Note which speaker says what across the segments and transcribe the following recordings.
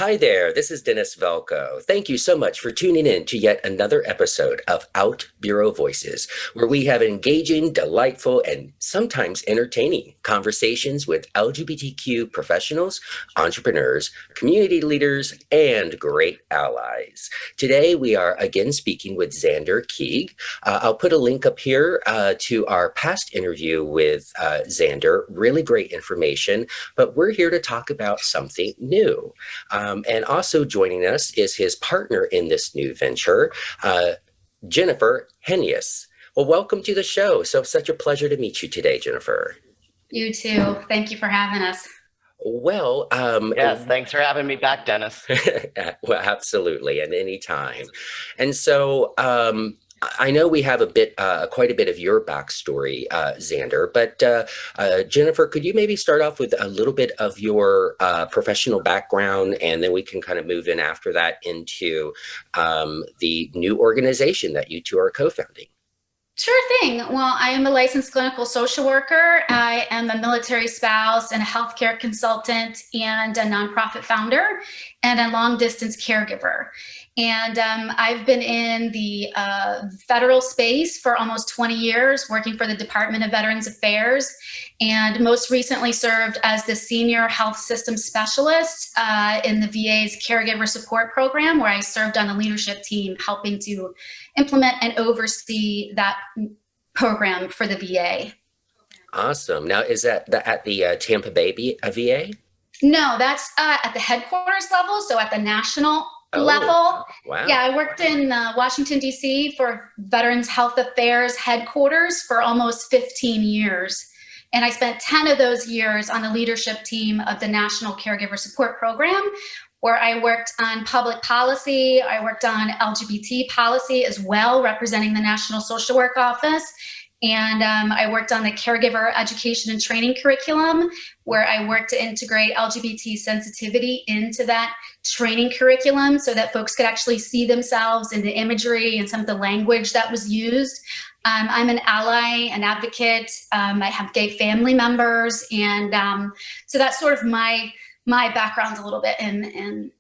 Speaker 1: Hi there, this is Dennis Velco. Thank you so much for tuning in to yet another episode of OutBüro Voices, where we have engaging, delightful, and sometimes entertaining conversations with LGBTQ professionals, entrepreneurs, community leaders, and great allies. Today, we are again speaking with Zander Keig. I'll put a link up here to our past interview with Zander. Really great information, but we're here to talk about something new. And also joining us is his partner in this new venture, Jennifer Henius. Well, welcome to the show. Such a pleasure to meet you today, Jennifer.
Speaker 2: You too. Thank you for having us.
Speaker 1: Well,
Speaker 3: yes, thanks for having me back, Dennis.
Speaker 1: Well, absolutely, at any time. And so, I know we have quite a bit of your backstory, Zander, but Jennifer, could you maybe start off with a little bit of your professional background, and then we can kind of move in after that into the new organization that you two are co-founding?
Speaker 2: Sure thing. Well, I am a licensed clinical social worker. I am a military spouse and a healthcare consultant and a nonprofit founder and a long distance caregiver. And I've been in the federal space for almost 20 years, working for the Department of Veterans Affairs, and most recently served as the senior health system specialist in the VA's caregiver support program, where I served on the leadership team, helping to implement and oversee that program for the VA.
Speaker 1: Awesome. Now, is that at the Tampa Bay VA?
Speaker 2: No, that's at the headquarters level, so at the national level.
Speaker 1: Wow.
Speaker 2: Yeah, I worked in Washington, D.C. for Veterans Health Affairs headquarters for almost 15 years. And I spent 10 of those years on the leadership team of the National Caregiver Support Program, where I worked on public policy. I worked on LGBT policy as well, representing the National Social Work Office. And I worked on the caregiver education and training curriculum, where I worked to integrate LGBT sensitivity into that training curriculum so that folks could actually see themselves in the imagery and some of the language that was used. I'm an ally, an advocate. I have gay family members. And so that's sort of my background a little bit in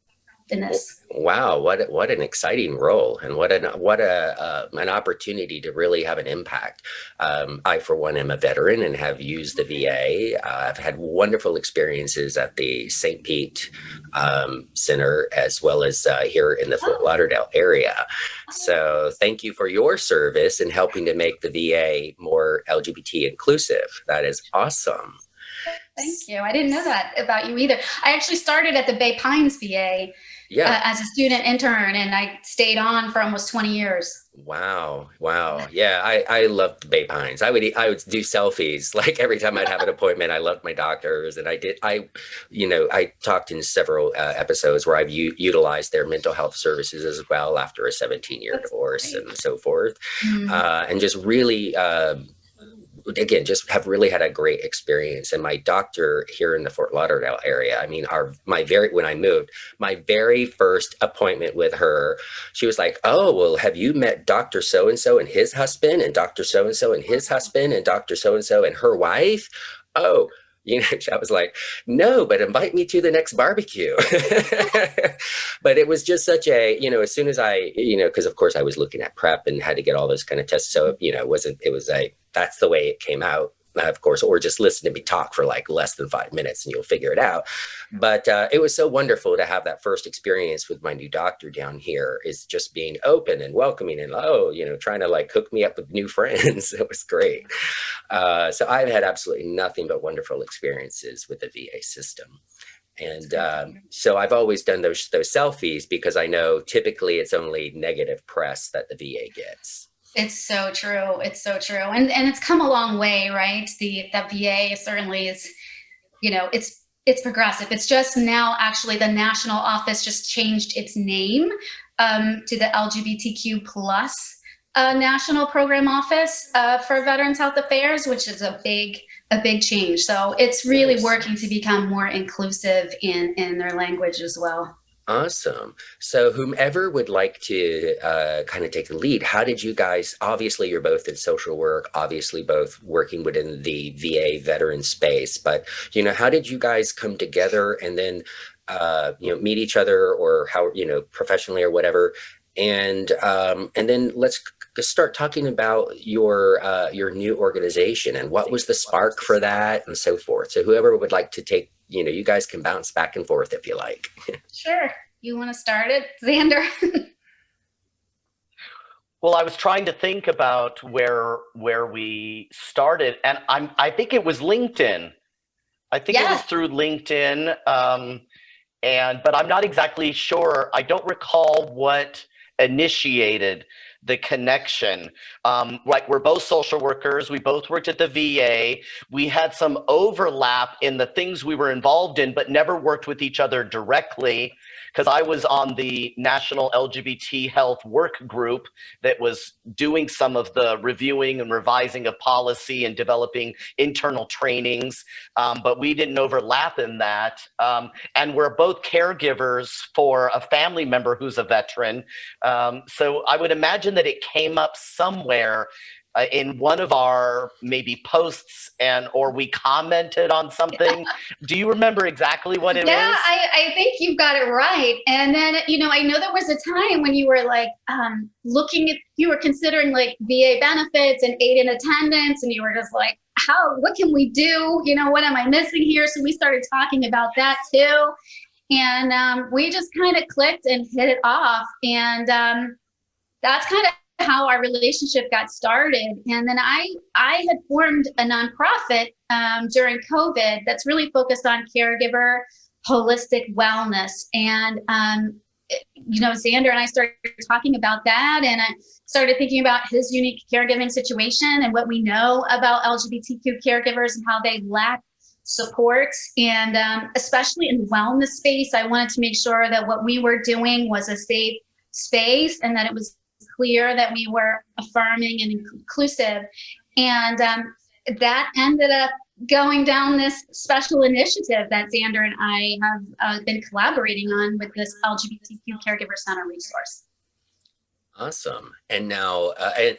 Speaker 2: this.
Speaker 1: Wow, what an exciting role, and what an opportunity to really have an impact. I, for one, am a veteran and have used the VA. I've had wonderful experiences at the St. Pete Center, as well as here in the Fort Lauderdale area. So thank you for your service in helping to make the VA more LGBT inclusive. That is awesome.
Speaker 2: Thank you. I didn't know that about you either. I actually started at the Bay Pines VA.
Speaker 1: Yeah.
Speaker 2: As a student intern, and I stayed on for almost 20 years.
Speaker 1: Wow. Yeah, I loved the Bay Pines. I would do selfies like every time I'd have an appointment. I loved my doctors, and I talked in several episodes where I've utilized their mental health services as well after a 17-year divorce and so forth. And just really again, just have really had a great experience. And my doctor here in the Fort Lauderdale area, I mean, when I moved, my very first appointment with her, she was like, "Oh, well, have you met Dr. So-and-so and his husband, and Dr. So-and-so and his husband, and Dr. So-and-so and her wife?" Oh, I was like, "No, but invite me to the next barbecue." But it was just such a, as soon as I, because of course I was looking at prep and had to get all those kind of tests. So, it was like, that's the way it came out, of course, or just listen to me talk for like less than 5 minutes and you'll figure it out. But it was so wonderful to have that first experience with my new doctor down here, is just being open and welcoming and, trying to like hook me up with new friends. It was great. So I've had absolutely nothing but wonderful experiences with the VA system. And so I've always done those selfies, because I know typically it's only negative press that the VA gets.
Speaker 2: It's so true. It's so true. And it's come a long way, right? That VA certainly is, it's progressive. It's just now actually the national office just changed its name to the LGBTQ plus national program office for Veterans Health Affairs, which is a big change. So it's really working to become more inclusive in their language as well.
Speaker 1: Awesome. So whomever would like to kind of take the lead, how did you guys, obviously you're both in social work, obviously both working within the VA veteran space, but how did you guys come together and then meet each other, or how, professionally or whatever, and then let's start talking about your new organization and what was the spark for that and so forth. So whoever would like to take, you guys can bounce back and forth if you like.
Speaker 2: Sure. You want to start it, Zander?
Speaker 3: Well, I was trying to think about where we started, and I think it was LinkedIn. I think it was
Speaker 2: Yes.
Speaker 3: through LinkedIn, but I'm not exactly sure. I don't recall what initiated the connection. Like, we're both social workers. We both worked at the VA. We had some overlap in the things we were involved in, but never worked with each other directly, because I was on the National LGBT Health Work Group that was doing some of the reviewing and revising of policy and developing internal trainings, but we didn't overlap in that. And we're both caregivers for a family member who's a veteran. So I would imagine that it came up somewhere in one of our maybe posts, or we commented on something. Do you remember exactly what it is?
Speaker 2: Yeah, I think you've got it right. And then, I know there was a time when you were like you were considering like VA benefits and aid in attendance, and you were just like, what can we do? What am I missing here? So we started talking about that too. And we just kind of clicked and hit it off. And that's kind of how our relationship got started. And then I had formed a nonprofit during COVID that's really focused on caregiver holistic wellness. And Zander and I started talking about that, and I started thinking about his unique caregiving situation and what we know about LGBTQ caregivers and how they lack support. And especially in the wellness space, I wanted to make sure that what we were doing was a safe space and that it was clear that we were affirming and inclusive. And that ended up going down this special initiative that Zander and I have been collaborating on with this LGBTQ Caregiver Center resource.
Speaker 1: Awesome. And now,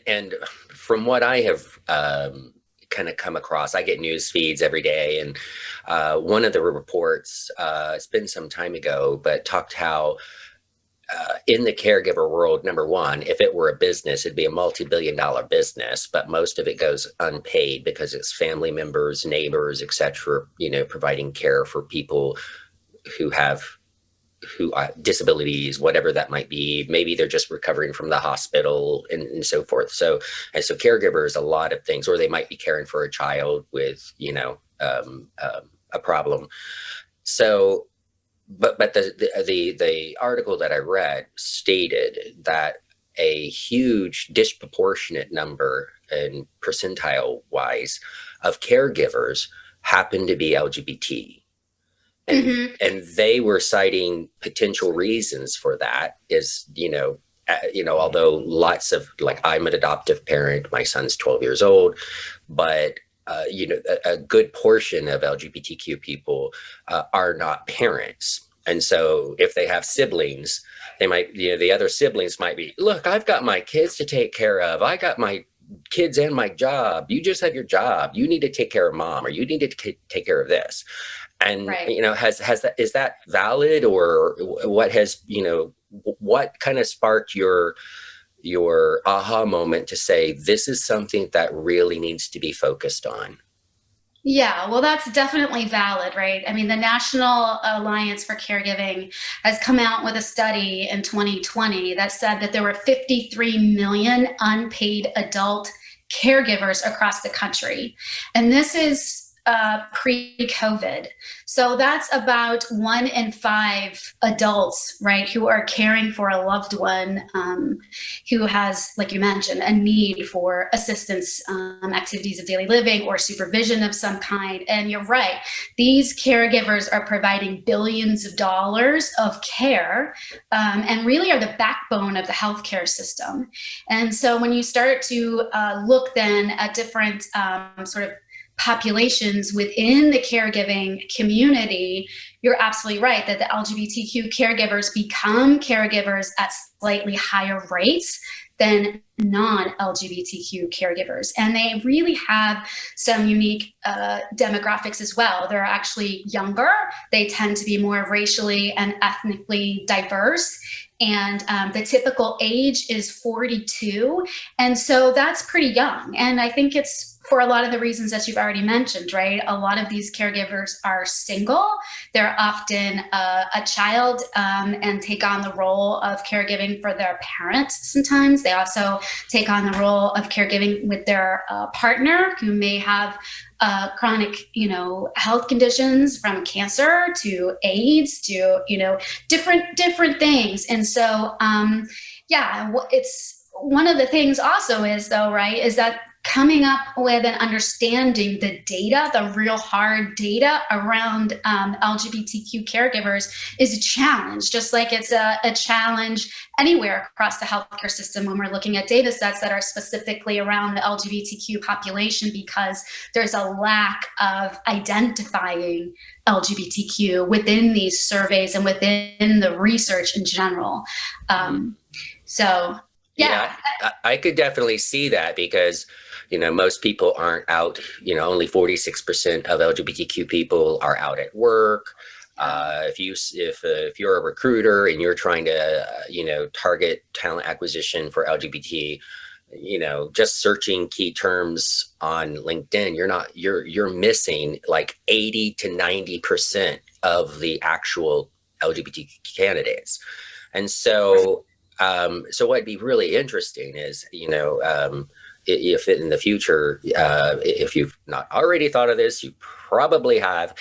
Speaker 1: and from what I have kind of come across, I get news feeds every day, and one of the reports, it's been some time ago, but talked how in the caregiver world, number one, if it were a business, it'd be a multi-billion-dollar business, but most of it goes unpaid because it's family members, neighbors, etc., providing care for people who have disabilities, whatever that might be. Maybe they're just recovering from the hospital and so forth. So caregivers, a lot of things, or they might be caring for a child with, a problem. So, but the article that I read stated that a huge disproportionate number and percentile wise of caregivers happen to be LGBT. And they were citing potential reasons for that is, although lots of, like, I'm an adoptive parent, my son's 12 years old, but a good portion of LGBTQ people are not parents. And so if they have siblings, they might, the other siblings might be, look, I've got my kids to take care of. I got my kids and my job. You just have your job. You need to take care of mom, or you need to take care of this. And,
Speaker 2: right.
Speaker 1: Is that valid, or what has, what kind of sparked your aha moment to say, this is something that really needs to be focused on?
Speaker 2: Yeah, well, that's definitely valid, right? I mean, the National Alliance for Caregiving has come out with a study in 2020 that said that there were 53 million unpaid adult caregivers across the country. And this is pre-COVID. So that's about 1 in 5 adults, right, who are caring for a loved one who has, like you mentioned, a need for assistance, activities of daily living, or supervision of some kind. And you're right, these caregivers are providing billions of dollars of care and really are the backbone of the healthcare system. And so when you start to look then at different sort of populations within the caregiving community, you're absolutely right that the LGBTQ caregivers become caregivers at slightly higher rates than non-LGBTQ caregivers. And they really have some unique demographics as well. They're actually younger. They tend to be more racially and ethnically diverse. And the typical age is 42. And so that's pretty young. And I think it's for a lot of the reasons that you've already mentioned, right? A lot of these caregivers are single. They're often a child and take on the role of caregiving for their parents sometimes. They also take on the role of caregiving with their partner who may have chronic, health conditions, from cancer to AIDS to, different things. And so, it's one of the things also is though, right, is that coming up with and understanding the data, the real hard data around LGBTQ caregivers is a challenge, just like it's a challenge anywhere across the healthcare system when we're looking at data sets that are specifically around the LGBTQ population, because there's a lack of identifying LGBTQ within these surveys and within the research in general.
Speaker 1: Yeah, I could definitely see that because, most people aren't out, only 46% of LGBTQ people are out at work. If you're a recruiter and you're trying to, target talent acquisition for LGBT, just searching key terms on LinkedIn, you're missing like 80 to 90% of the actual LGBT candidates. And so, what'd be really interesting is, if in the future, if you've not already thought of this, you probably have,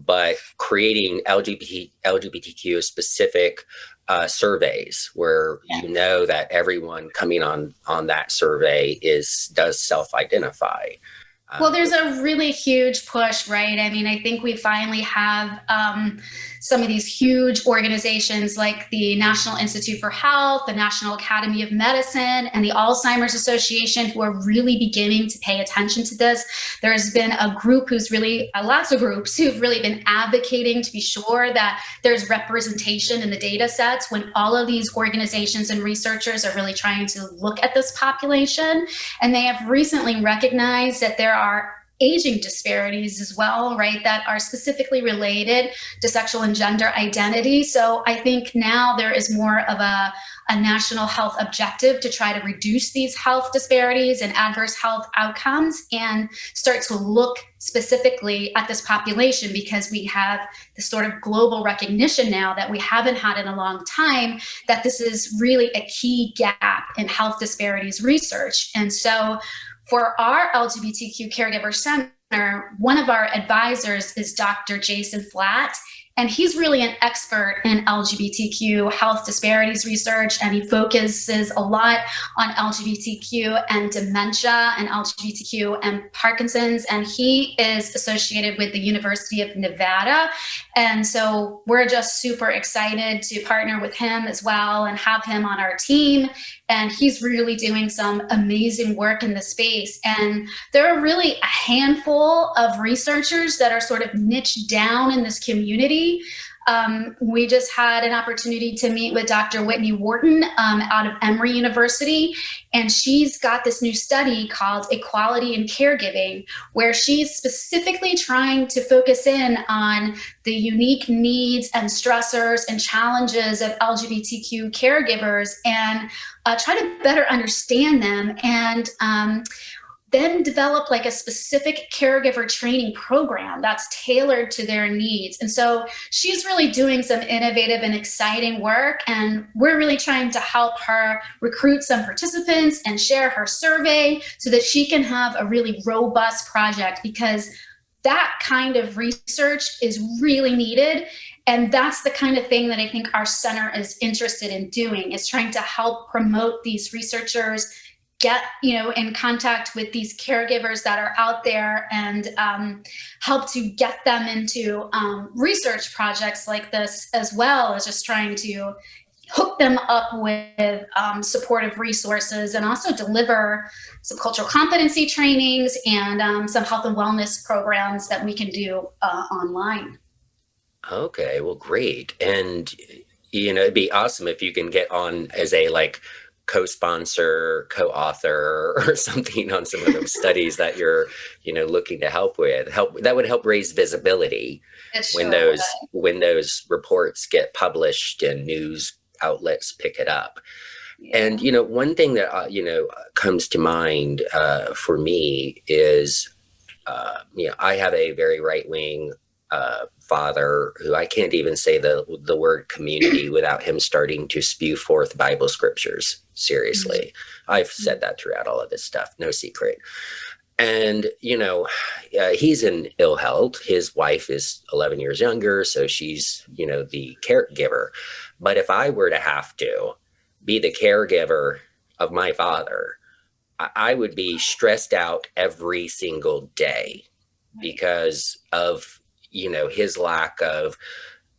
Speaker 1: but creating LGBTQ specific surveys where that everyone coming on that survey does self-identify.
Speaker 2: Well, there's a really huge push, right? I mean, I think we finally have some of these huge organizations like the National Institute for Health, the National Academy of Medicine, and the Alzheimer's Association who are really beginning to pay attention to this. There's been a group lots of groups who've really been advocating to be sure that there's representation in the data sets when all of these organizations and researchers are really trying to look at this population. And they have recently recognized that there are aging disparities as well, right, that are specifically related to sexual and gender identity. So I think now there is more of a national health objective to try to reduce these health disparities and adverse health outcomes and start to look specifically at this population, because we have this sort of global recognition now that we haven't had in a long time, that this is really a key gap in health disparities research. And so for our LGBTQ Caregiver Center, one of our advisors is Dr. Jason Flatt, and he's really an expert in LGBTQ health disparities research, and he focuses a lot on LGBTQ and dementia and LGBTQ and Parkinson's, and he is associated with the University of Nevada. And so we're just super excited to partner with him as well and have him on our team. And he's really doing some amazing work in the space. And there are really a handful of researchers that are sort of niched down in this community. We just had an opportunity to meet with Dr. Whitney Wharton out of Emory University, and she's got this new study called Equality in Caregiving, where she's specifically trying to focus in on the unique needs and stressors and challenges of LGBTQ caregivers and try to better understand them and then develop like a specific caregiver training program that's tailored to their needs. And so she's really doing some innovative and exciting work, and we're really trying to help her recruit some participants and share her survey so that she can have a really robust project, because that kind of research is really needed. And that's the kind of thing that I think our center is interested in doing, is trying to help promote these researchers, get in contact with these caregivers that are out there, and help to get them into research projects like this, as well as just trying to hook them up with supportive resources, and also deliver some cultural competency trainings and some health and wellness programs that we can do online.
Speaker 1: Okay, well, great. And, it'd be awesome if you can get on as a like co-sponsor, co-author or something on some of those studies that you're, looking to help with. That would help raise visibility when those reports get published and news outlets pick it up.
Speaker 2: Yeah.
Speaker 1: And, one thing that, comes to mind for me is, I have a very right-wing father who I can't even say the word community without him starting to spew forth Bible scriptures. Seriously. I've said that throughout all of this stuff, no secret. And, he's in ill health. His wife is 11 years younger, so she's, the caregiver. But if I were to have to be the caregiver of my father, I would be stressed out every single day because of, his lack of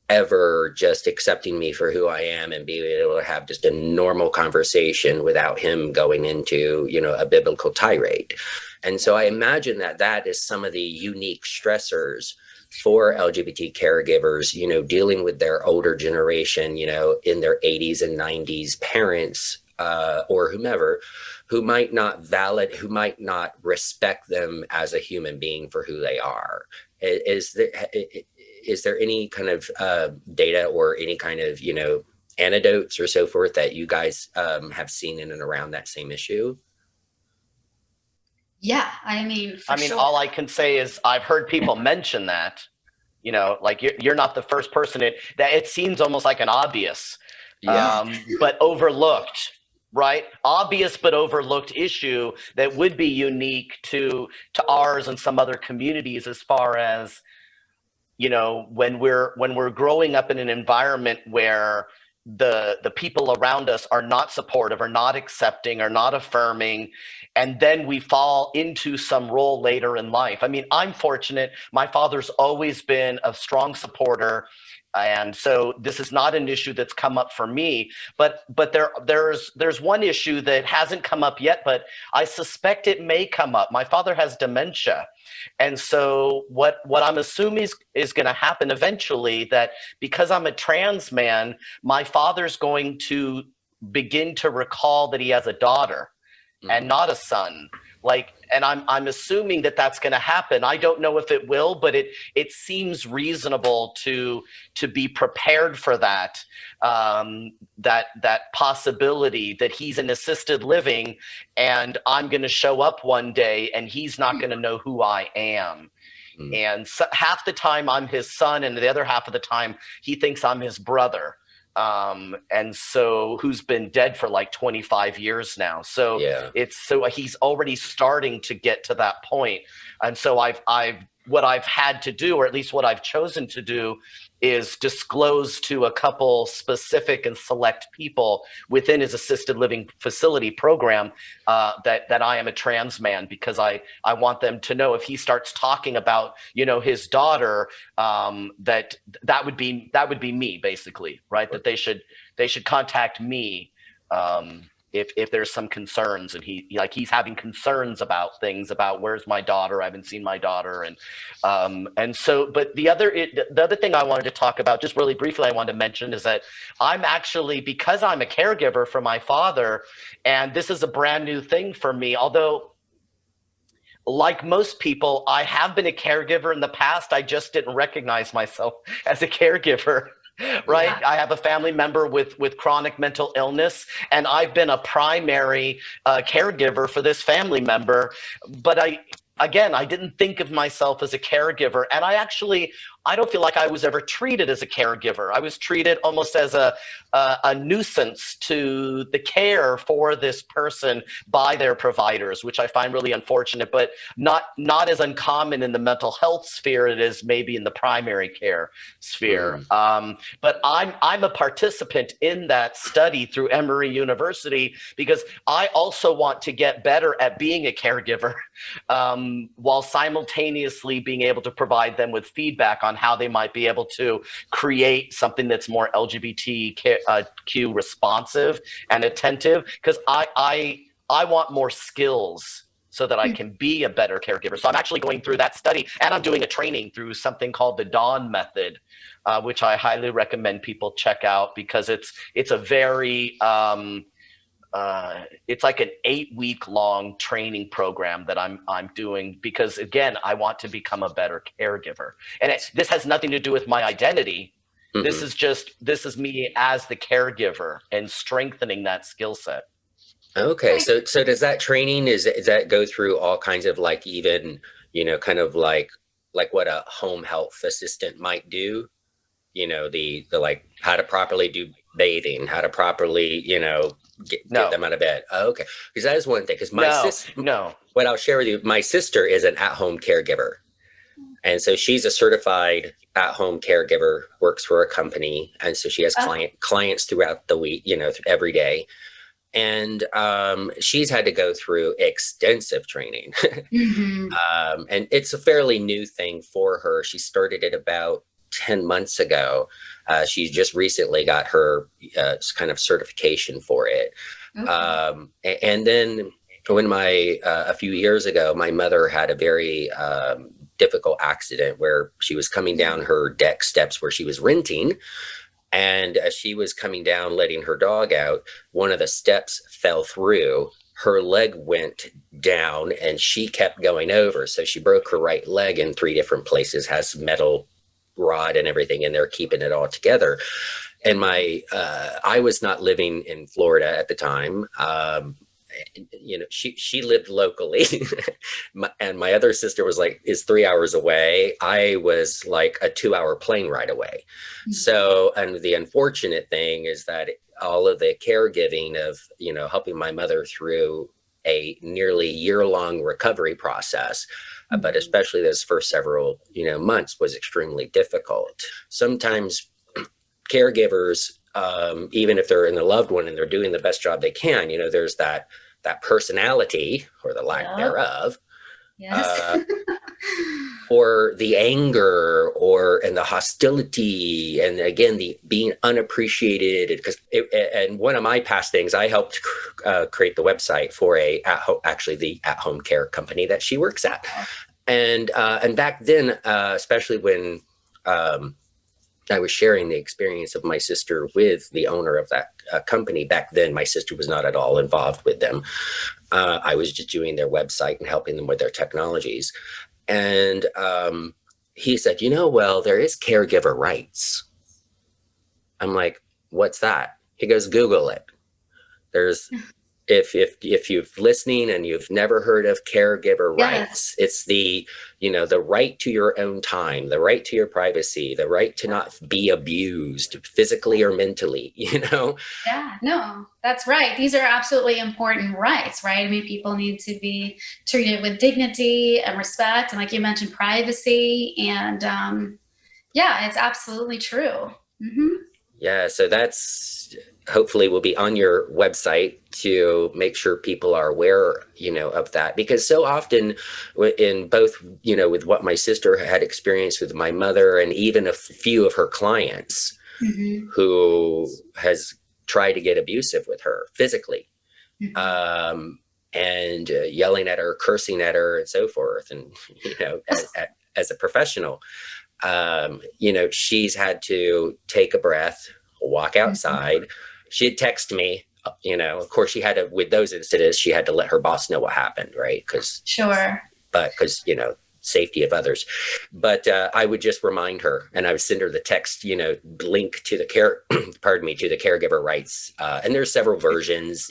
Speaker 1: ever just accepting me for who I am and being able to have just a normal conversation without him going into, a biblical tirade. And so I imagine that is some of the unique stressors for LGBT caregivers, dealing with their older generation, in their 80s and 90s parents or whomever, who might not respect them as a human being for who they are. Is there any kind of data or any kind of, anecdotes or so forth that you guys have seen in and around that same issue?
Speaker 2: Yeah, I mean, sure.
Speaker 3: All I can say is I've heard people mention that, like you're not the first person that it seems almost like an obvious, but overlooked, right? Obvious but overlooked issue that would be unique to ours and some other communities, as far as, when we're growing up in an environment where the people around us are not supportive, are not accepting, are not affirming, and then we fall into some role later in life. I'm fortunate. My father's always been a strong supporter, and so this is not an issue that's come up for me. But there's one issue that hasn't come up yet, but I suspect it may come up. My father has dementia. And so what I'm assuming is going to happen eventually, that because I'm a trans man, my father's going to begin to recall that he has a daughter and not a son. And I'm assuming that that's going to happen. I don't know if it will, but it seems reasonable to be prepared for that, that possibility that he's in assisted living and I'm going to show up one day and he's not going to know who I am. And so half the time I'm his son, and the other half of the time he thinks I'm his brother. And so who's been dead for like 25 years now. So he's already starting to get to that point. And so what I've had to do, or at least what I've chosen to do, is disclose to a couple specific and select people within his assisted living facility program that I am a trans man, because I want them to know if he starts talking about, his daughter, that would be me, basically, right? That they should contact me if there's some concerns, and he's having concerns about things, about where's my daughter, I haven't seen my daughter. And so, but the other thing I wanted to talk about, just really briefly, I wanted to mention, is that I'm actually, because I'm a caregiver for my father, and this is a brand new thing for me, although like most people, I have been a caregiver in the past, I just didn't recognize myself as a caregiver. Right. Yeah. I have a family member with chronic mental illness, and I've been a primary caregiver for this family member. But I didn't think of myself as a caregiver. And I don't feel like I was ever treated as a caregiver. I was treated almost as a nuisance to the care for this person by their providers, which I find really unfortunate, but not as uncommon in the mental health sphere it is maybe in the primary care sphere. But I'm a participant in that study through Emory University, because I also want to get better at being a caregiver, while simultaneously being able to provide them with feedback on how they might be able to create something that's more LGBTQ responsive and attentive, because I want more skills so that I can be a better caregiver. So I'm actually going through that study, and I'm doing a training through something called the Dawn Method, which I highly recommend people check out, because it's a very it's like an 8-week long training program that I'm doing, because again, I want to become a better caregiver. And this has nothing to do with my identity.
Speaker 1: Mm-hmm.
Speaker 3: This is me as the caregiver and strengthening that skill set.
Speaker 1: Okay, so does that training does that go through all kinds of like, even, kind of like what a home health assistant might do? The like how to properly do bathing, how to properly, get them out of bed. Oh, okay, because that is one thing. Because my sister, what I'll share with you, my sister is an at-home caregiver, and so she's a certified at-home caregiver, works for a company, and so she has clients throughout the week, every day. And she's had to go through extensive training. And it's a fairly new thing for her. She started it about 10 months ago. She just recently got her kind of certification for it. And then when a few years ago, my mother had a very difficult accident where she was coming down her deck steps where she was renting. And as she was coming down, letting her dog out, one of the steps fell through. Her leg went down and she kept going over. So she broke her right leg in 3 different places, has metal rod and everything in there, keeping it all together. And I was not living in Florida at the time. She lived locally and my other sister is 3 hours away. I was like a 2-hour plane ride away. So, and the unfortunate thing is that all of the caregiving of, helping my mother through a nearly year-long recovery process, but especially those first several, months, was extremely difficult. Sometimes caregivers, even if they're in the loved one and they're doing the best job they can, there's that personality, or the lack thereof, or the anger, and the hostility, and again, the being unappreciated. And one of my past things, I helped create the website for the at-home care company that she works at. And back then, especially when I was sharing the experience of my sister with the owner of that company. Back then, my sister was not at all involved with them. I was just doing their website and helping them with their technologies. And he said, well, there is caregiver rights. I'm like, what's that? He goes, Google it. There's, if you've listening and you've never heard of caregiver rights, it's the right to your own time, the right to your privacy, the right to not be abused physically or mentally,
Speaker 2: Yeah, no, that's right. These are absolutely important rights, right? I mean, people need to be treated with dignity and respect. And like you mentioned, privacy. And it's absolutely true.
Speaker 1: Yeah, so that's hopefully will be on your website to make sure people are aware, of that, because so often in both, with what my sister had experienced with my mother, and even a few of her clients who has tried to get abusive with her physically, and yelling at her, cursing at her, and so forth. And, as a professional, she's had to take a breath, walk outside. She'd text me, of course she had to, with those incidents, she had to let her boss know what happened, right? Because safety of others. But I would just remind her, and I would send her the text, link to the to the caregiver rights. And there's several versions,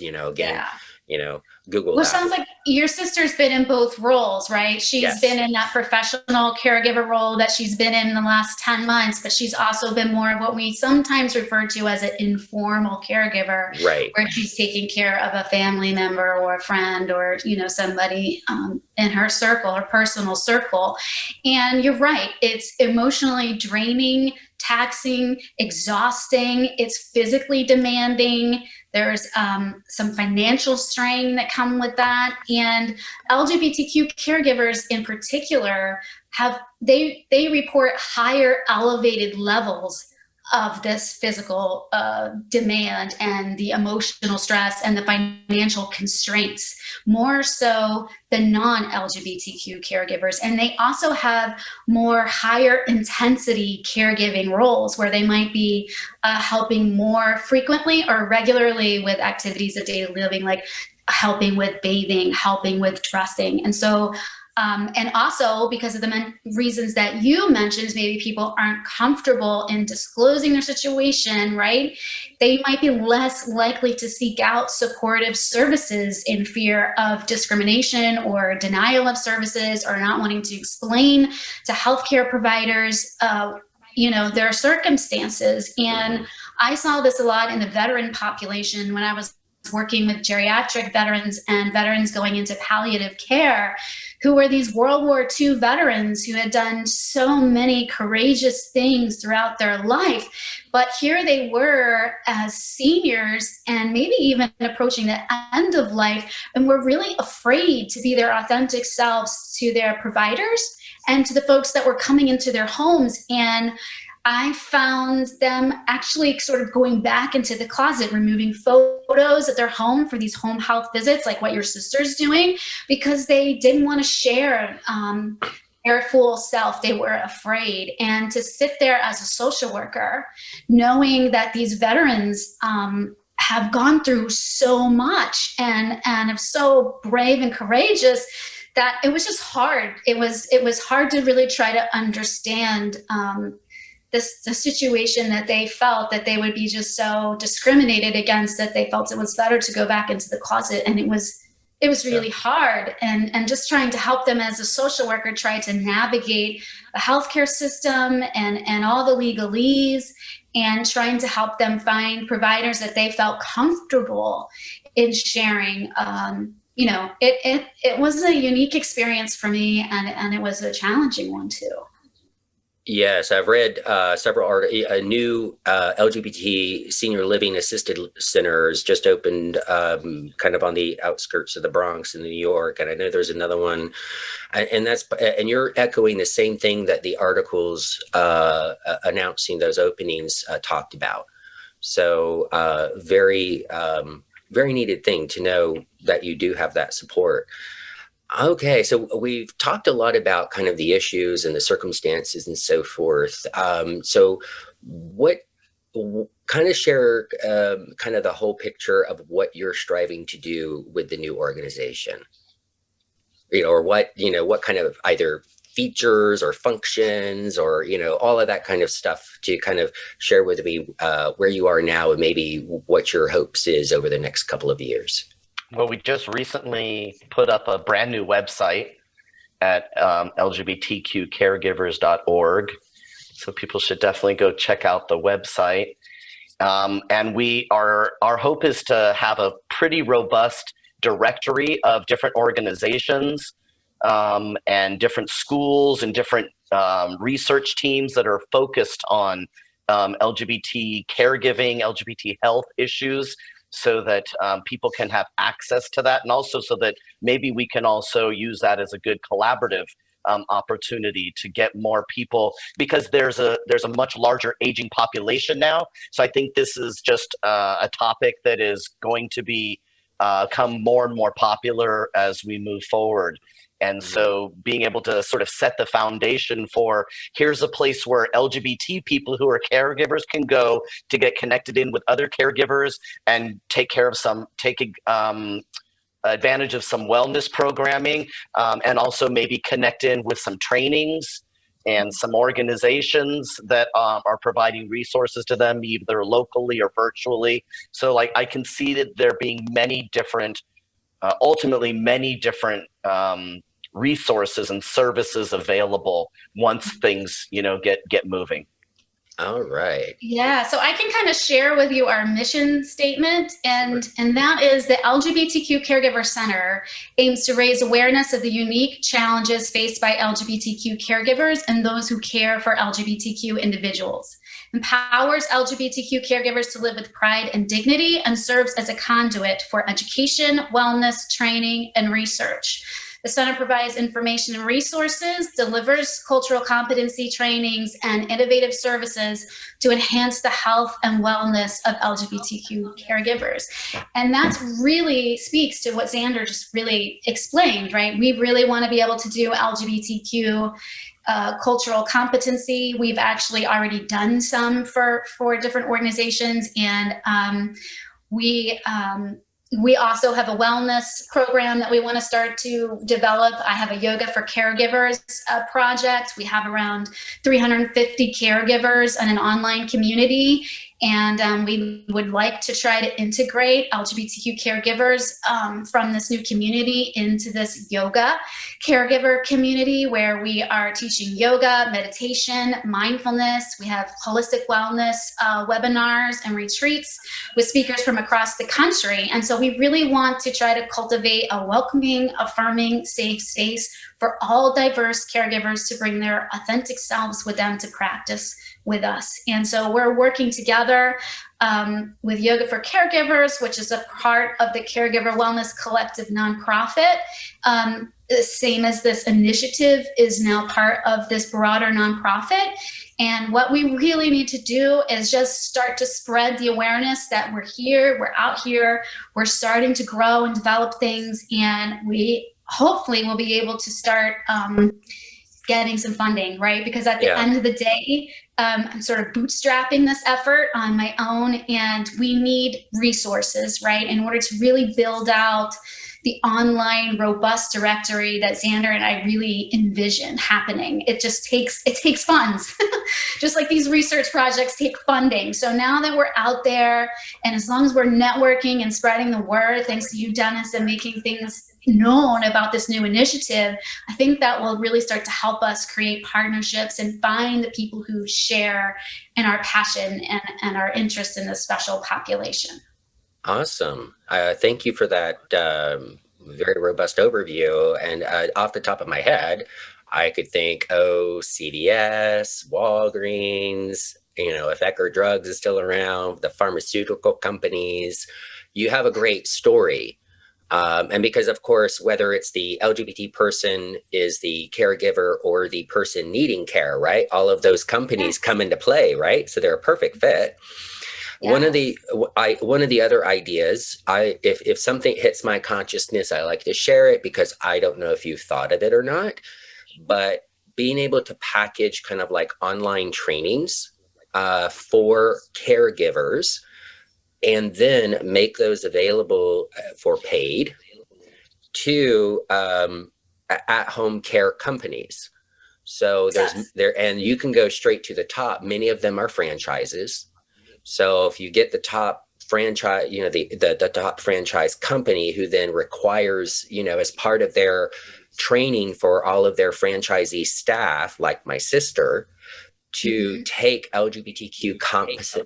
Speaker 1: Google
Speaker 2: Which
Speaker 1: that.
Speaker 2: sounds like your sister's been in both roles, right? She's been in that professional caregiver role that she's been in the last 10 months, but she's also been more of what we sometimes refer to as an informal caregiver,
Speaker 1: right?
Speaker 2: Where she's taking care of a family member or a friend or, somebody in her circle, her personal circle. And you're right, it's emotionally draining taxing, exhausting. It's physically demanding. There's some financial strain that come with that. And LGBTQ caregivers in particular they report higher elevated levels of this physical demand and the emotional stress and the financial constraints, more so than non-LGBTQ caregivers. And they also have more higher intensity caregiving roles where they might be helping more frequently or regularly with activities of daily living, like helping with bathing, helping with dressing. And so and also because of the reasons that you mentioned, maybe people aren't comfortable in disclosing their situation, right? They might be less likely to seek out supportive services in fear of discrimination or denial of services, or not wanting to explain to healthcare providers, their circumstances. And I saw this a lot in the veteran population when I was working with geriatric veterans and veterans going into palliative care, who were these World War II veterans who had done so many courageous things throughout their life. But here they were as seniors and maybe even approaching the end of life, and were really afraid to be their authentic selves to their providers and to the folks that were coming into their homes. And I found them actually sort of going back into the closet, removing photos at their home for these home health visits, like what your sister's doing, because they didn't want to share their full self. They were afraid. And to sit there as a social worker, knowing that these veterans have gone through so much and are so brave and courageous, that it was just hard. It was hard to really try to understand the situation that they felt, that they would be just so discriminated against, that they felt it was better to go back into the closet. And it was really hard. And just trying to help them as a social worker, try to navigate the healthcare system and all the legalese, and trying to help them find providers that they felt comfortable in sharing. It was a unique experience for me, and it was a challenging one too.
Speaker 1: Yes, I've read several articles. A new LGBT senior living assisted centers just opened kind of on the outskirts of the Bronx in New York. And I know there's another one. And you're echoing the same thing that the articles announcing those openings talked about. So very needed thing to know that you do have that support. Okay, so we've talked a lot about kind of the issues and the circumstances and so forth. So what kind of share kind of the whole picture of what you're striving to do with the new organization, or what kind of either features or functions or, all of that kind of stuff, to kind of share with me where you are now and maybe what your hopes is over the next couple of years.
Speaker 3: Well, we just recently put up a brand new website at LGBTQ Caregivers.org. So people should definitely go check out the website. And our hope is to have a pretty robust directory of different organizations and different schools and different research teams that are focused on LGBT caregiving, LGBT health issues, so that people can have access to that, and also so that maybe we can also use that as a good collaborative opportunity to get more people, because there's a much larger aging population now. So I think this is just a topic that is going to become more and more popular as we move forward. And so being able to sort of set the foundation for, here's a place where LGBT people who are caregivers can go to get connected in with other caregivers and take advantage of some wellness programming, and also maybe connect in with some trainings and some organizations that are providing resources to them, either locally or virtually. So like, I can see that there being many different, ultimately many different resources and services available once things, get moving.
Speaker 1: All right.
Speaker 2: Yeah, so I can kind of share with you our mission statement, and that is the LGBTQ Caregiver Center aims to raise awareness of the unique challenges faced by LGBTQ caregivers and those who care for LGBTQ individuals. empowers LGBTQ caregivers to live with pride and dignity, and serves as a conduit for education, wellness, training, and research. The center provides information and resources, delivers cultural competency trainings, and innovative services to enhance the health and wellness of LGBTQ caregivers. And that really speaks to what Zander just really explained, right? We really want to be able to do LGBTQ cultural competency. We've actually already done some for different organizations, and we also have a wellness program that we want to start to develop. I have a Yoga for Caregivers project. We have around 350 caregivers in an online community. And we would like to try to integrate LGBTQ caregivers from this new community into this yoga caregiver community, where we are teaching yoga, meditation, mindfulness. We have holistic wellness webinars and retreats with speakers from across the country. And so we really want to try to cultivate a welcoming, affirming, safe space for all diverse caregivers to bring their authentic selves with them to practice with us. And so we're working together with Yoga for Caregivers, which is a part of the Caregiver Wellness Collective nonprofit. The same as this initiative is now part of this broader nonprofit. And what we really need to do is just start to spread the awareness that we're here, we're out here, we're starting to grow and develop things, and we hopefully will be able to start getting some funding, right? Because at the end of the day, I'm sort of bootstrapping this effort on my own, and we need resources, right? In order to really build out the online robust directory that Zander and I really envision happening. It takes funds, just like these research projects take funding. So now that we're out there, and as long as we're networking and spreading the word, thanks to you, Dennis, and making things known about this new initiative, I think that will really start to help us create partnerships and find the people who share in our passion and our interest in this special population.
Speaker 1: Awesome. Thank you for that very robust overview. And off the top of my head, I could think, CVS, Walgreens, if Ecker Drugs is still around, the pharmaceutical companies. You have a great story. And because, of course, whether it's the LGBT person is the caregiver or the person needing care, right? All of those companies come into play, right? So they're a perfect fit. Yes. One of the other ideas, if something hits my consciousness, I like to share it, because I don't know if you've thought of it or not, but being able to package kind of like online trainings for caregivers, and then make those available for paid to at-home care companies. So and you can go straight to the top. Many of them are franchises. So if you get the top franchise, the top franchise company, who then requires, as part of their training for all of their franchisee staff, like my sister, to take LGBTQ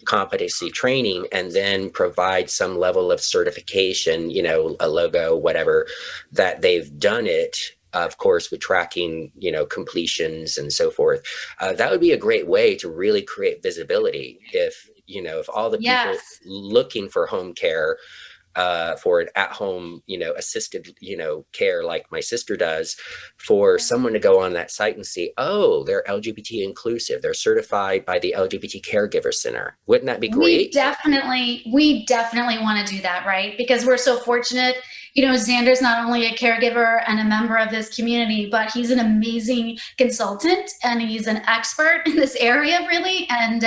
Speaker 1: competency training, and then provide some level of certification, a logo, whatever, that they've done it, of course, with tracking, completions and so forth. That would be a great way to really create visibility. If all the people looking for home care, for an at-home, assisted, care like my sister does, for someone to go on that site and see, oh, they're LGBT inclusive, they're certified by the LGBT Caregiver Center. Wouldn't that be great?
Speaker 2: We definitely want to do that, right? Because we're so fortunate. Zander's not only a caregiver and a member of this community, but he's an amazing consultant, and he's an expert in this area, really. And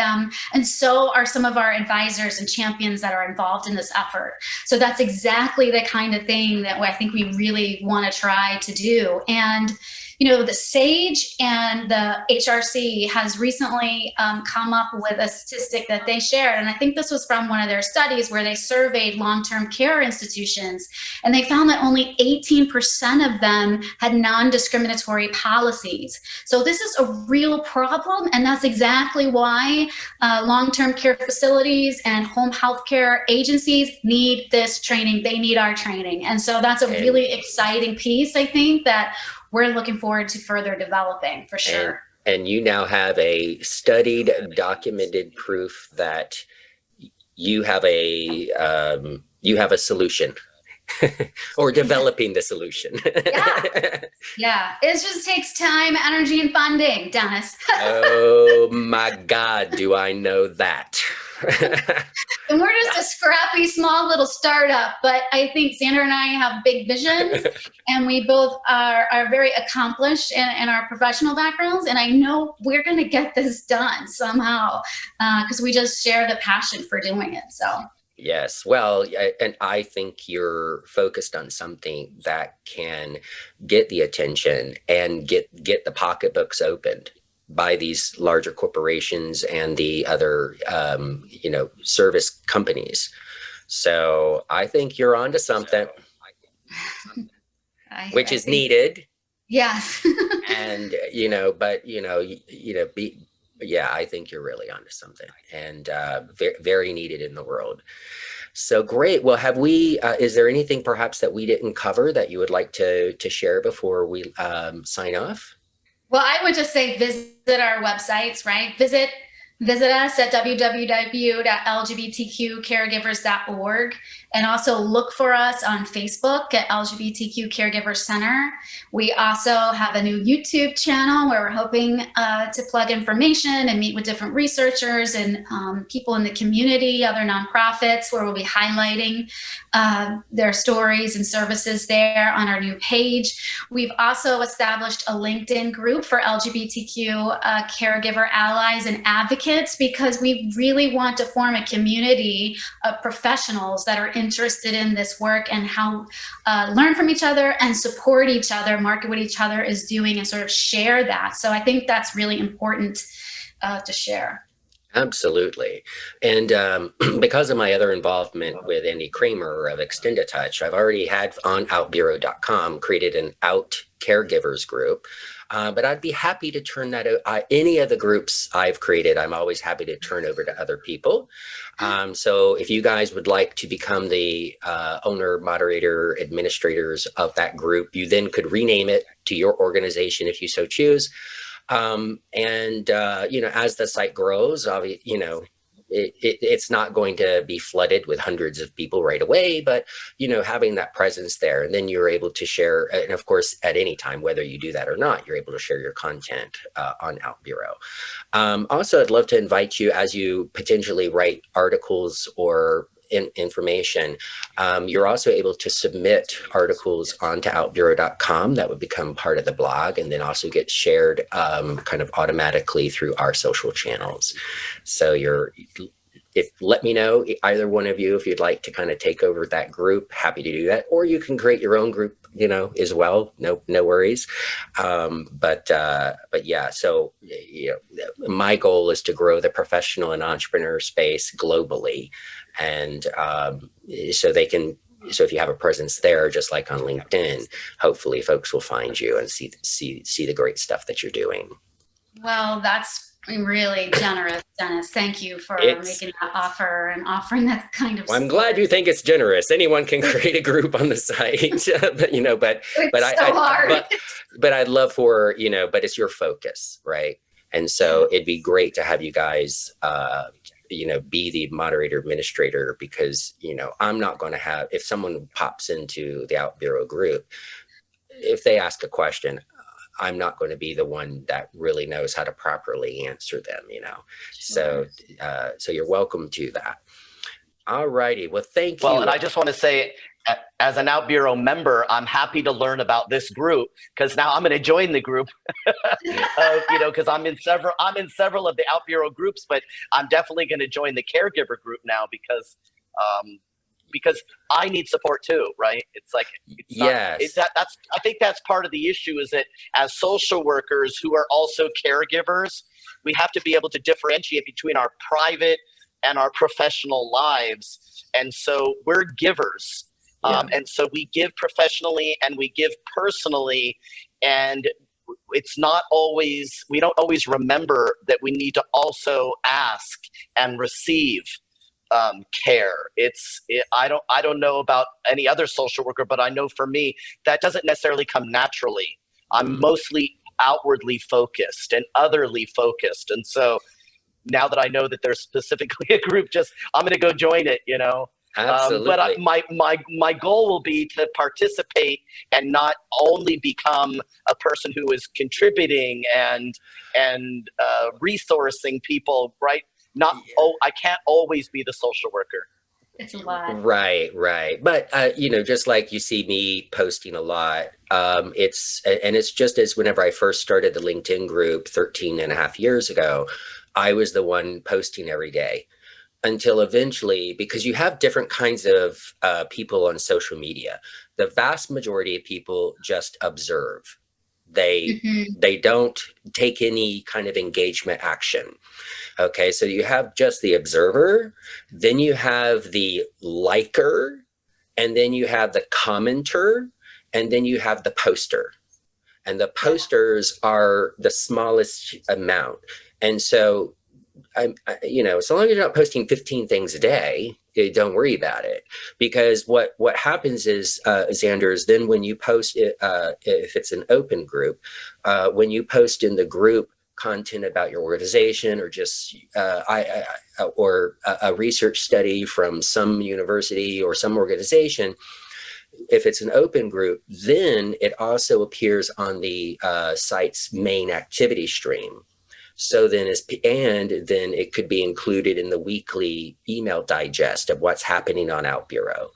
Speaker 2: so are some of our advisors and champions that are involved in this effort. So that's exactly the kind of thing that I think we really want to try to do. And the SAGE and the HRC has recently come up with a statistic that they shared. And I think this was from one of their studies where they surveyed long-term care institutions. And they found that only 18% of them had non-discriminatory policies. So this is a real problem. And that's exactly why long-term care facilities and home health care agencies need this training. They need our training. And so that's a really exciting piece, I think, that we're looking forward to further developing, for sure.
Speaker 1: And you now have a studied, documented proof that you have a solution or developing the solution.
Speaker 2: Yeah. Yeah. It just takes time, energy, and funding, Dennis.
Speaker 1: Oh my God, do I know that?
Speaker 2: And we're just a scrappy, small little startup, but I think Zander and I have big visions, and we both are very accomplished in our professional backgrounds. And I know we're going to get this done somehow because we just share the passion for doing it. So.
Speaker 1: Yes, well, and I think you're focused on something that can get the attention and get the pocketbooks opened by these larger corporations and the other, service companies. So I think you're onto something, which is needed.
Speaker 2: Yes.
Speaker 1: And I think you're really onto something, and very, very needed in the world. So great. Well, have we? Is there anything perhaps that we didn't cover that you would like to share before we sign off?
Speaker 2: Well, I would just say visit our websites, right? Visit us at www.lgbtqcaregivers.org, and also look for us on Facebook at LGBTQ Caregiver Center. We also have a new YouTube channel where we're hoping to plug information and meet with different researchers and people in the community, other nonprofits, where we'll be highlighting their stories and services there on our new page. We've also established a LinkedIn group for LGBTQ caregiver allies and advocates, because we really want to form a community of professionals that are interested in this work and how learn from each other and support each other, market what each other is doing, and sort of share that. So I think that's really important to share.
Speaker 1: Absolutely. And because of my other involvement with Andy Kramer of Extend a Touch, I've already had on OutBüro.com created an Out Caregivers group. But I'd be happy to turn that out. Any of the groups I've created, I'm always happy to turn over to other people. So if you guys would like to become the owner, moderator, administrators of that group, you then could rename it to your organization if you so choose. As the site grows, it's not going to be flooded with hundreds of people right away, but, having that presence there, and then you're able to share, and of course, at any time, whether you do that or not, you're able to share your content on OutBüro. Also, I'd love to invite you, as you potentially write articles or information, you're also able to submit articles onto outbureau.com that would become part of the blog, and then also get shared kind of automatically through our social channels. So let me know, either one of you, if you'd like to kind of take over that group, happy to do that, or you can create your own group, as well. No worries. But yeah, so, my goal is to grow the professional and entrepreneur space globally. And so if you have a presence there, just like on LinkedIn, hopefully folks will find you and see the great stuff that you're doing.
Speaker 2: Well, that's really generous, Dennis. Thank you for making that offer and offering that kind of.
Speaker 1: Well, I'm glad you think it's generous. Anyone can create a group on the site, but I'd love for, but it's your focus, right? And so it'd be great to have you guys, be the moderator administrator, because, I'm not going to have, if someone pops into the OutBüro group, if they ask a question, I'm not going to be the one that really knows how to properly answer them, Sure. So you're welcome to that. All righty. Well, thank you.
Speaker 3: Well, and I just want to say, as an OutBüro member, I'm happy to learn about this group, because now I'm going to join the group, because I'm in several of the OutBüro groups, but I'm definitely going to join the caregiver group now because I need support too, right? It's like, I think that's part of the issue, is that as social workers who are also caregivers, we have to be able to differentiate between our private and our professional lives. And so we're givers. And so we give professionally and we give personally, and it's not always, we don't always remember that we need to also ask and receive care. I don't know about any other social worker, but I know for me, that doesn't necessarily come naturally. I'm mostly outwardly focused and otherly focused. And so now that I know that there's specifically a group, I'm going to go join it,
Speaker 1: Absolutely.
Speaker 3: But my goal will be to participate and not only become a person who is contributing and resourcing people, right? I can't always be the social worker.
Speaker 2: It's a lot.
Speaker 1: Right. But, just like you see me posting a lot, it's just as whenever I first started the LinkedIn group 13 and a half years ago, I was the one posting every day until eventually, because you have different kinds of people on social media. The vast majority of people just observe. They don't take any kind of engagement action. Okay, so you have just the observer, then you have the liker, and then you have the commenter, and then you have the poster. And the posters are the smallest amount. And so, so long as you're not posting 15 things a day, don't worry about it. Because what happens is, Zander, is then when you post it, if it's an open group, when you post in the group content about your organization or just or a research study from some university or some organization, if it's an open group, then it also appears on the site's main activity stream. So then then it could be included in the weekly email digest of what's happening on OutBüro.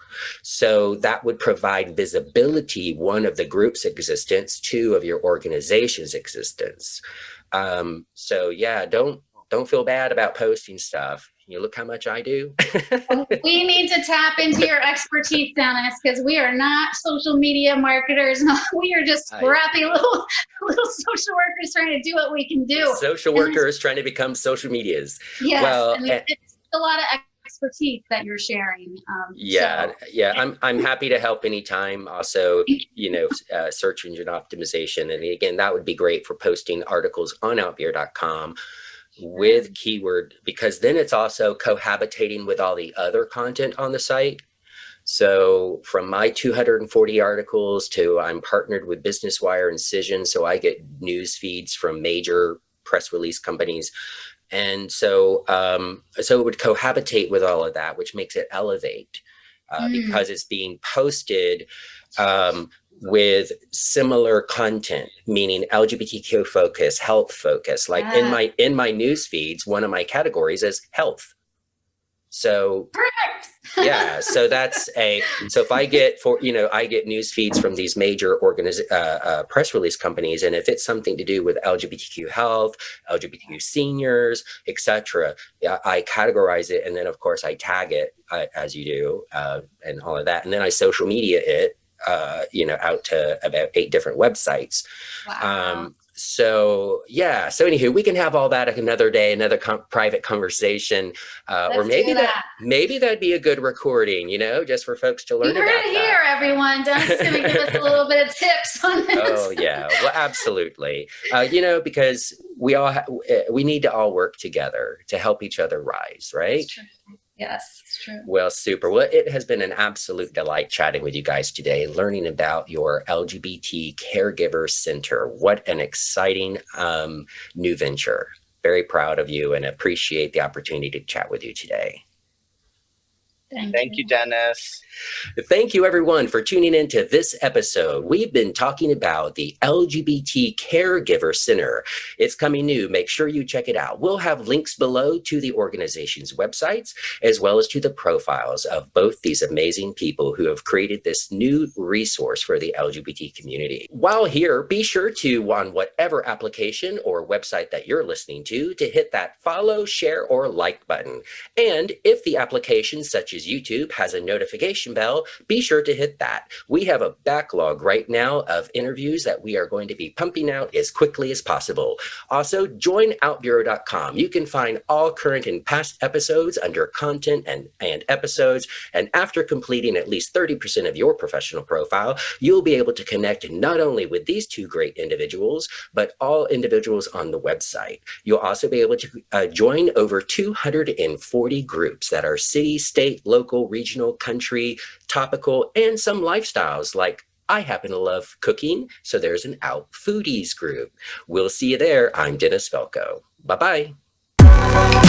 Speaker 1: So that would provide visibility, one, of the group's existence, two, of your organization's existence. So yeah, don't feel bad about posting stuff. You look how much I do.
Speaker 2: We need to tap into your expertise, Dennis, because we are not social media marketers. We are just scrappy little social workers trying to do what we can do.
Speaker 1: Social workers trying to become social medias.
Speaker 2: Yes,
Speaker 1: well,
Speaker 2: it's a lot of expertise that you're sharing.
Speaker 1: I'm happy to help anytime. Also, search engine optimization, and again, that would be great for posting articles on outbüro.com with keyword, because then it's also cohabitating with all the other content on the site. So from my 240 articles to, I'm partnered with Business Wire and Cision, so I get news feeds from major press release companies. And so it would cohabitate with all of that, which makes it elevate because it's being posted with similar content, meaning LGBTQ focus, health focus. Like in my news feeds, one of my categories is health. So yeah, so so if I get I get news feeds from these major press release companies, and if it's something to do with LGBTQ health, LGBTQ seniors, etc., I categorize it, and then of course I tag it as you do, and all of that, and then I social media it, out to about 8 different websites.
Speaker 2: Wow.
Speaker 1: So anywho, we can have all that another day, another private conversation, or maybe that'd be a good recording, just for folks to learn about that.
Speaker 2: You heard it here, everyone. Dennis is going to give us a little bit of tips on this.
Speaker 1: Oh yeah, well, absolutely. Because we need to all work together to help each other rise, right?
Speaker 2: That's true. Yes, it's true.
Speaker 1: Well, super. Well, it has been an absolute delight chatting with you guys today, learning about your LGBT Caregiver Center. What an exciting new venture. Very proud of you and appreciate the opportunity to chat with you today.
Speaker 3: Thank you, Dennis.
Speaker 1: Thank you, everyone, for tuning into this episode. We've been talking about the LGBT Caregiver Center. It's coming new. Make sure you check it out. We'll have links below to the organization's websites, as well as to the profiles of both these amazing people who have created this new resource for the LGBT community. While here, be sure to, on whatever application or website that you're listening to hit that follow, share, or like button. And if the application, such as YouTube, has a notification bell, be sure to hit that. We have a backlog right now of interviews that we are going to be pumping out as quickly as possible. Also, join OutBüro.com. You can find all current and past episodes under content and episodes. And after completing at least 30% of your professional profile, you'll be able to connect not only with these 2 great individuals, but all individuals on the website. You'll also be able to join over 240 groups that are city, state, local, regional, country, topical, and some lifestyles like I happen to love cooking, so there's an Out Foodies group. We'll see you there. I'm Dennis Velco. Bye-bye.